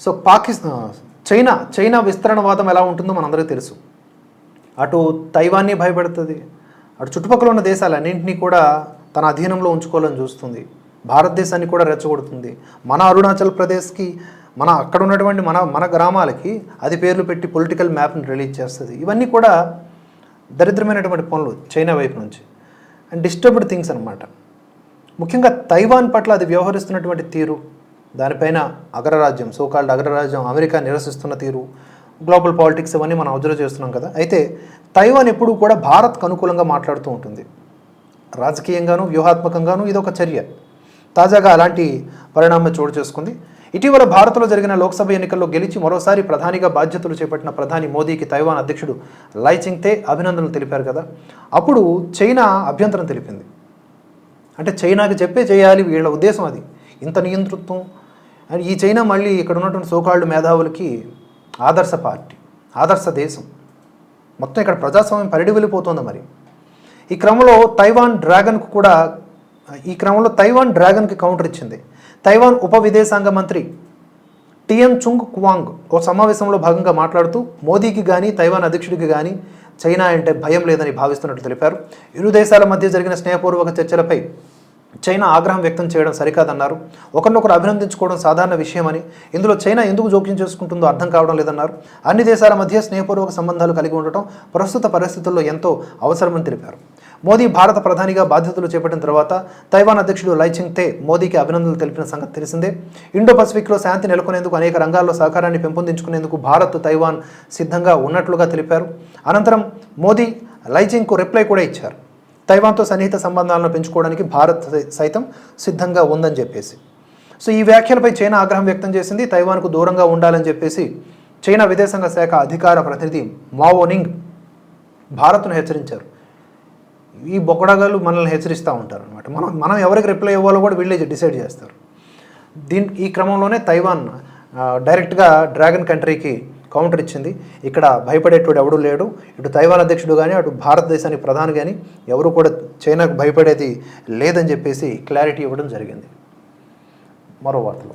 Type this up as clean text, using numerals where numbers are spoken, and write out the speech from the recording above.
So China విస్తరణవాదం ఎలా ఉంటుందో మనందరికీ తెలుసు. అటు తైవాన్ని భయపెడుతుంది, అటు చుట్టుపక్కల ఉన్న దేశాలన్నింటినీ కూడా తన అధీనంలో ఉంచుకోవాలని చూస్తుంది, భారతదేశాన్ని కూడా రెచ్చగొడుతుంది. మన అరుణాచల్ ప్రదేశ్కి అక్కడ ఉన్నటువంటి మన గ్రామాలకి అది పేర్లు పెట్టి పొలిటికల్ మ్యాప్ని రిలీజ్ చేస్తుంది. ఇవన్నీ కూడా దరిద్రమైనటువంటి పనులు చైనా వైపు నుంచి అండ్ డిస్టర్బ్డ్ థింగ్స్ అనమాట. ముఖ్యంగా తైవాన్ పట్ల అది వ్యవహరిస్తున్నటువంటి తీరు, దానిపైన అగ్రరాజ్యం సోకాల్డ్ అగ్రరాజ్యం అమెరికా నిరసిస్తున్న తీరు, గ్లోబల్ పాలిటిక్స్ ఇవన్నీ మనం అబ్జర్వ్ చేస్తున్నాం కదా. అయితే తైవాన్ ఎప్పుడూ కూడా భారత్కు అనుకూలంగా మాట్లాడుతూ ఉంటుంది. రాజకీయంగాను వ్యూహాత్మకంగాను ఇదొక చర్య. తాజాగా అలాంటి పరిణామం చోటు చేసుకుంది. ఇటీవల భారత్లో జరిగిన లోక్సభ ఎన్నికల్లో గెలిచి మరోసారి ప్రధానిగా బాధ్యతలు చేపట్టిన ప్రధాని మోదీకి తైవాన్ అధ్యక్షుడు లై చింగ్తే అభినందనలు తెలిపారు కదా. అప్పుడు చైనా అభ్యంతరం తెలిపింది. అంటే చైనాకి చెప్పే చేయాలి వీళ్ళ ఉద్దేశం అది. ఇంత నియంతృత్వం అండ్ ఈ చైనా మళ్ళీ ఇక్కడ ఉన్నటువంటి సోకాల్డ్ మేధావులకి ఆదర్శ పార్టీ, ఆదర్శ దేశం, మొత్తం ఇక్కడ ప్రజాస్వామ్యం పరిడి వెళ్ళిపోతుంది. మరి ఈ క్రమంలో తైవాన్ డ్రాగన్కి కౌంటర్ ఇచ్చింది. తైవాన్ ఉప విదేశాంగ మంత్రి టియన్ చుంగ్ క్వాంగ్ ఓ సమావేశంలో భాగంగా మాట్లాడుతూ మోదీకి కానీ తైవాన్ అధ్యక్షుడికి కానీ చైనా అంటే భయం లేదని భావిస్తున్నట్టు తెలిపారు. ఇరు దేశాల మధ్య జరిగిన స్నేహపూర్వక చర్చలపై చైనా ఆగ్రహం వ్యక్తం చేయడం సరికాదన్నారు. ఒకరినొకరు అభినందించుకోవడం సాధారణ విషయమని, ఇందులో చైనా ఎందుకు జోక్యం చేసుకుంటుందో అర్థం కావడం లేదన్నారు. అన్ని దేశాల మధ్య స్నేహపూర్వక సంబంధాలు కలిగి ఉండటం ప్రస్తుత పరిస్థితుల్లో ఎంతో అవసరమని తెలిపారు. మోదీ భారత ప్రధానిగా బాధ్యతలు చేపట్టిన తర్వాత తైవాన్ అధ్యక్షుడు లై చింగ్తే మోదీకి అభినందనలు తెలిపిన సంగతి తెలిసిందే. ఇండో పసిఫిక్లో శాంతి నెలకొనేందుకు అనేక రంగాల్లో సహకారాన్ని పెంపొందించుకునేందుకు భారత్ తైవాన్ సిద్ధంగా ఉన్నట్లుగా తెలిపారు. అనంతరం మోదీ లై చింగ్కు రిప్లై కూడా ఇచ్చారు. తైవాన్తో సన్నిహిత సంబంధాలను పెంచుకోవడానికి భారత్ సైతం సిద్ధంగా ఉందని చెప్పేసి. సో ఈ వ్యాఖ్యలపై చైనా ఆగ్రహం వ్యక్తం చేసింది. తైవాన్కు దూరంగా ఉండాలని చెప్పేసి చైనా విదేశాంగ శాఖ అధికార ప్రతినిధి మావోనింగ్ భారత్ను హెచ్చరించారు. ఈ బొక్కడగాళ్ళు మనల్ని హెచ్చరిస్తూ ఉంటారు అనమాట. మనం ఎవరికి రిప్లై ఇవ్వాలో కూడా వీళ్ళే డిసైడ్ చేస్తారు. ఈ క్రమంలోనే తైవాన్ డైరెక్ట్గా డ్రాగన్ కంట్రీకి కౌంటర్ ఇచ్చింది. ఇక్కడ భయపడేటోడు ఎవడూ లేడు. ఇటు తైవాన్ అధ్యక్షుడు కానీ అటు భారతదేశానికి ప్రధాని కానీ ఎవరు కూడా చైనాకు భయపడేది లేదని చెప్పేసి క్లారిటీ ఇవ్వడం జరిగింది. మరో వార్తలో